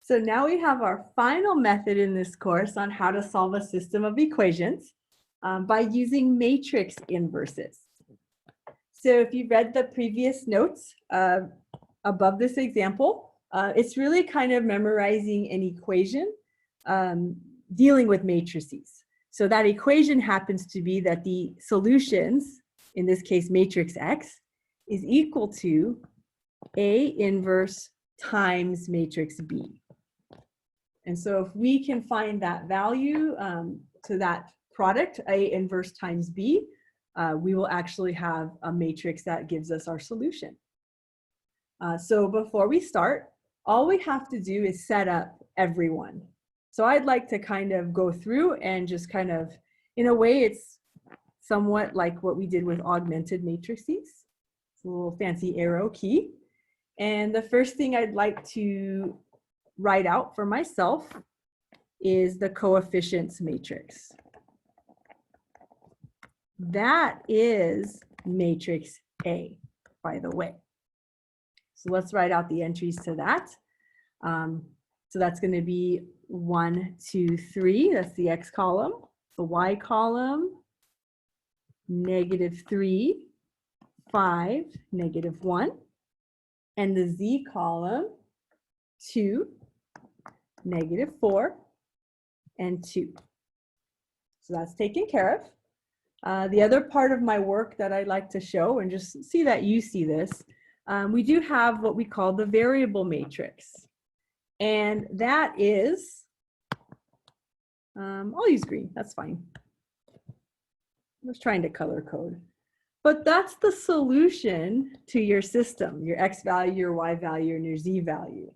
So now we have our final method in this course on how to solve a system of equations by using matrix inverses. So if you read the previous notes above this example, it's really kind of memorizing an equation dealing with matrices. So that equation happens to be that the solutions, in this case matrix X, is equal to A inverse times matrix B. And so if we can find that value to that product, A inverse times B, we will actually have a matrix that gives us our solution. So before we start, all we have to do is set up everyone. So I'd like to kind of go through and just kind of, in a way, it's somewhat like what we did with augmented matrices. It's a little fancy arrow key. And the first thing I'd like to write out for myself is the coefficients matrix. That is matrix A, by the way. So let's write out the entries to that. So that's going to be 1, 2, 3. That's the X column. The Y column, -3, 5, -1. And the Z column, 2, -4, and 2. So that's taken care of. The other part of my work that I'd like to show, and just see that you see this, we do have what we call the variable matrix. And that is, I'll use green, that's fine. I was trying to color code. But that's the solution to your system, your X value, your Y value, and your Z value.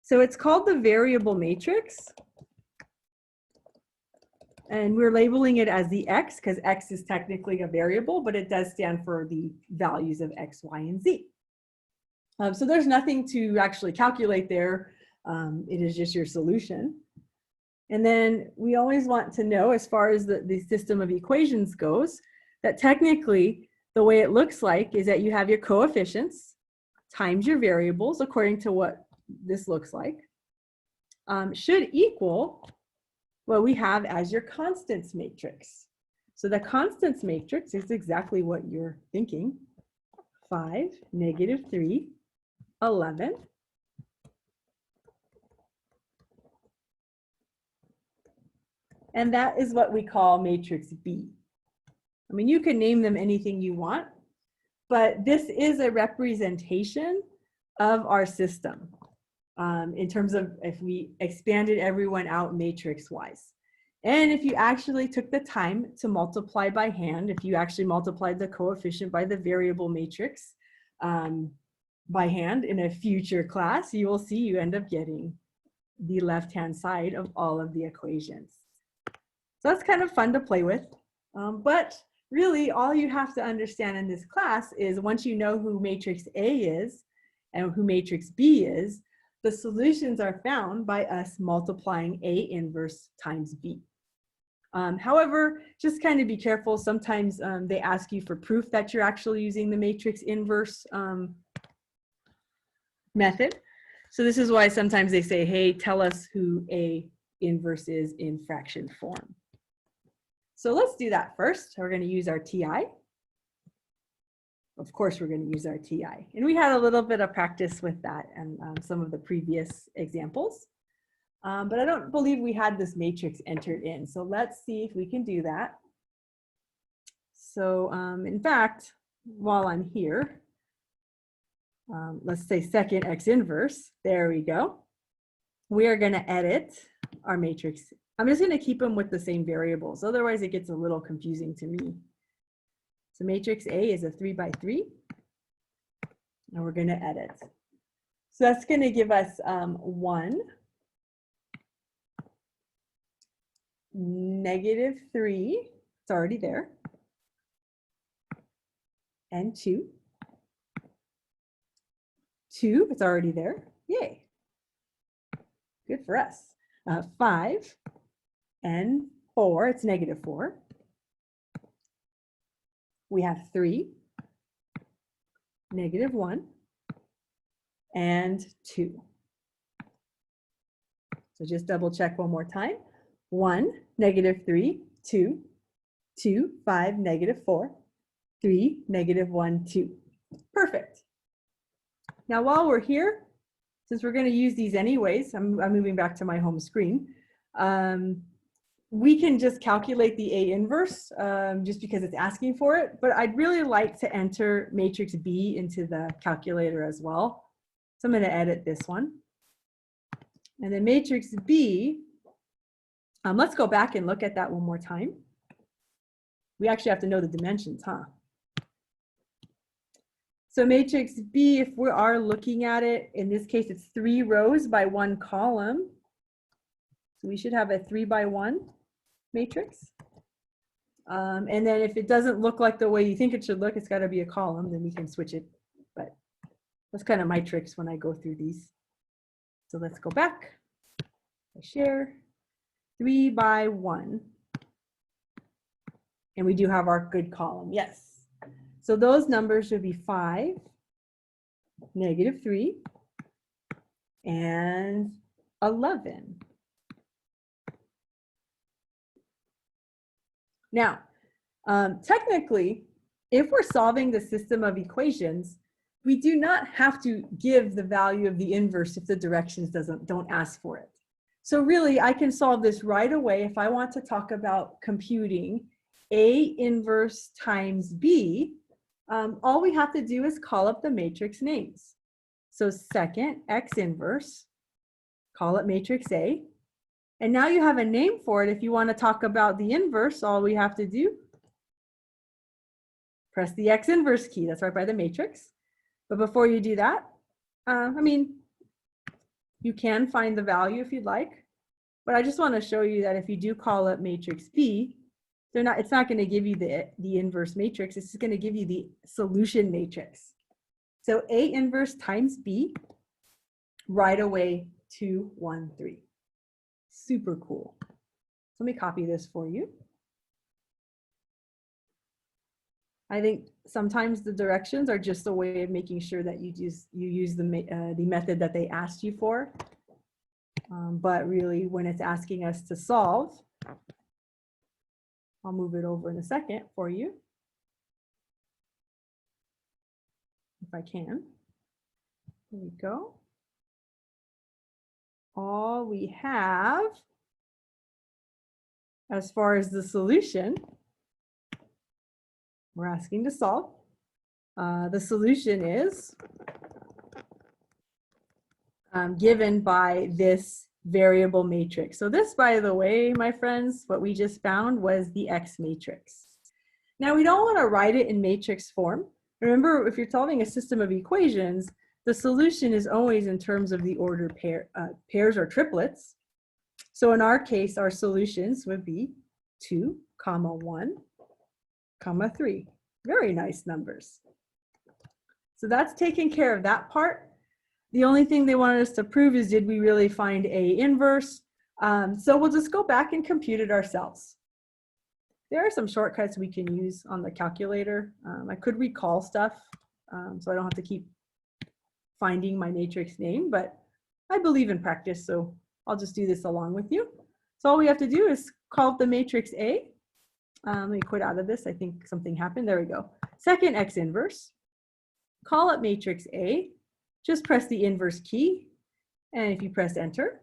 So it's called the variable matrix. And we're labeling it as the X because X is technically a variable, but it does stand for the values of X, Y, and Z. So there's nothing to actually calculate there. It is just your solution. And then we always want to know, as far as the system of equations goes, that technically the way it looks like is that you have your coefficients times your variables, according to what this looks like, should equal what we have as your constants matrix. So the constants matrix is exactly what you're thinking. 5, -3, 11. And that is what we call matrix B. I mean, you can name them anything you want, but this is a representation of our system in terms of if we expanded everyone out matrix-wise. And if you actually took the time to multiply by hand, if you actually multiplied the coefficient by the variable matrix by hand in a future class, you will see you end up getting the left-hand side of all of the equations. So that's kind of fun to play with. But really, all you have to understand in this class is once you know who matrix A is and who matrix B is, the solutions are found by us multiplying A inverse times B. However, just kind of be careful. Sometimes they ask you for proof that you're actually using the matrix inverse method. So this is why sometimes they say, hey, tell us who A inverse is in fraction form. So let's do that first. We're going to use our TI. Of course, we're going to use our TI. And we had a little bit of practice with that and some of the previous examples. But I don't believe we had this matrix entered in. So let's see if we can do that. So in fact, while I'm here, let's say second X inverse. There we go. We are going to edit our matrix. I'm just going to keep them with the same variables. Otherwise, it gets a little confusing to me. So matrix A is a 3 by 3. And we're going to edit. So that's going to give us 1, -3. It's already there. And 2. 2, it's already there. Yay. Good for us. 5 and 4, it's -4. We have 3, -1, and 2. So just double check one more time. 1, -3, 2, 2, 5, -4, 3, -1, 2. Perfect. Now while we're here, since we're going to use these anyways, I'm moving back to my home screen. We can just calculate the A inverse just because it's asking for it, but I'd really like to enter matrix B into the calculator as well. So I'm going to edit this one. And then matrix B, let's go back and look at that one more time. We actually have to know the dimensions, huh? So matrix B, if we are looking at it, in this case, it's 3 rows by 1 column. So we should have a 3 by 1 matrix. And then if it doesn't look like the way you think it should look, it's got to be a column, then we can switch it. But that's kind of my tricks when I go through these. So let's go back. I share 3 by 1. And we do have our good column, yes. So those numbers would be 5, -3, and 11. Now, technically, if we're solving the system of equations, we do not have to give the value of the inverse if the directions don't ask for it. So really, I can solve this right away if I want to talk about computing A inverse times B. All we have to do is call up the matrix names. So second X inverse, call it matrix A. And now you have a name for it. If you want to talk about the inverse, all we have to do, press the X inverse key. That's right by the matrix. But before you do that, you can find the value if you'd like. But I just want to show you that if you do call up matrix B, it's not going to give you the inverse matrix. It's just going to give you the solution matrix. So A inverse times B, right away, 2, 1, 3. Super cool. Let me copy this for you. I think sometimes the directions are just a way of making sure that you use the method that they asked you for. But really, when it's asking us to solve, I'll move it over in a second for you, if I can. There we go. All we have, as far as the solution, we're asking to solve. The solution is given by this variable matrix. So this, by the way, my friends, what we just found was the X matrix. Now we don't want to write it in matrix form. Remember, if you're solving a system of equations, the solution is always in terms of the order pairs or triplets. So in our case, our solutions would be 2, 1, 3. Very nice numbers. So that's taking care of that part. The only thing they wanted us to prove is, did we really find A inverse? So we'll just go back and compute it ourselves. There are some shortcuts we can use on the calculator. I could recall stuff, so I don't have to keep finding my matrix name, but I believe in practice, so I'll just do this along with you. So all we have to do is call the matrix A. Let me quit out of this. I think something happened. There we go. Second X inverse. Call it matrix A. Just press the inverse key, and if you press enter,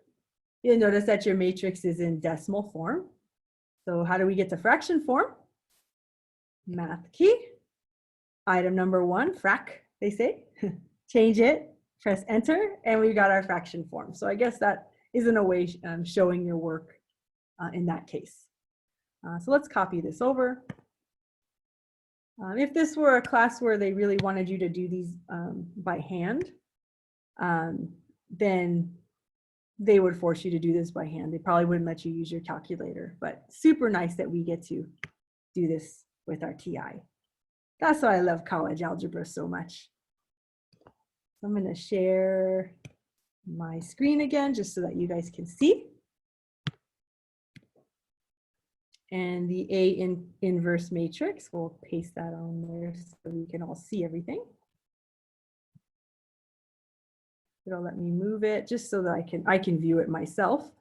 you'll notice that your matrix is in decimal form. So how do we get to fraction form? Math key, item number 1, frac, they say. Change it, press enter, and we've got our fraction form. So I guess that isn't a way showing your work in that case. So let's copy this over. If this were a class where they really wanted you to do these by hand, then they would force you to do this by hand. They probably wouldn't let you use your calculator, but super nice that we get to do this with our TI. That's why I love college algebra so much. I'm going to share my screen again just so that you guys can see. And the A inverse matrix, we'll paste that on there so we can all see everything. It'll let me move it just so that I can view it myself.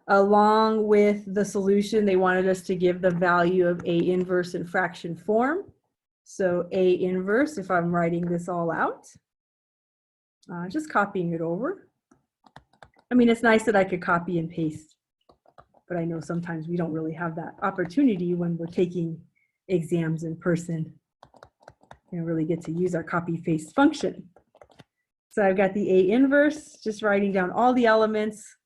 Along with the solution, they wanted us to give the value of A inverse in fraction form. So A inverse, if I'm writing this all out, just copying it over. I mean, it's nice that I could copy and paste, but I know sometimes we don't really have that opportunity when we're taking exams in person. You know, really get to use our copy paste function. So I've got the A inverse, just writing down all the elements.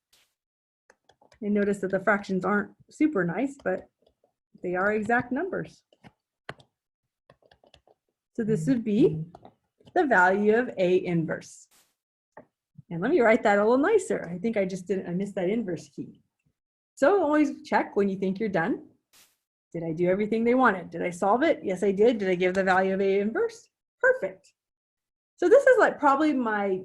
And notice that the fractions aren't super nice, but they are exact numbers. So this would be the value of A inverse. And let me write that a little nicer. I think I missed that inverse key. So always check when you think you're done. Did I do everything they wanted? Did I solve it? Yes, I did. Did I give the value of A inverse? Perfect. So this is like probably my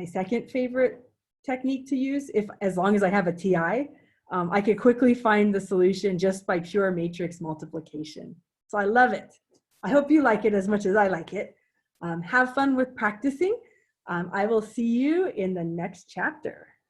second favorite technique to use. As long as I have a TI, I could quickly find the solution just by pure matrix multiplication. So I love it. I hope you like it as much as I like it. Have fun with practicing. I will see you in the next chapter.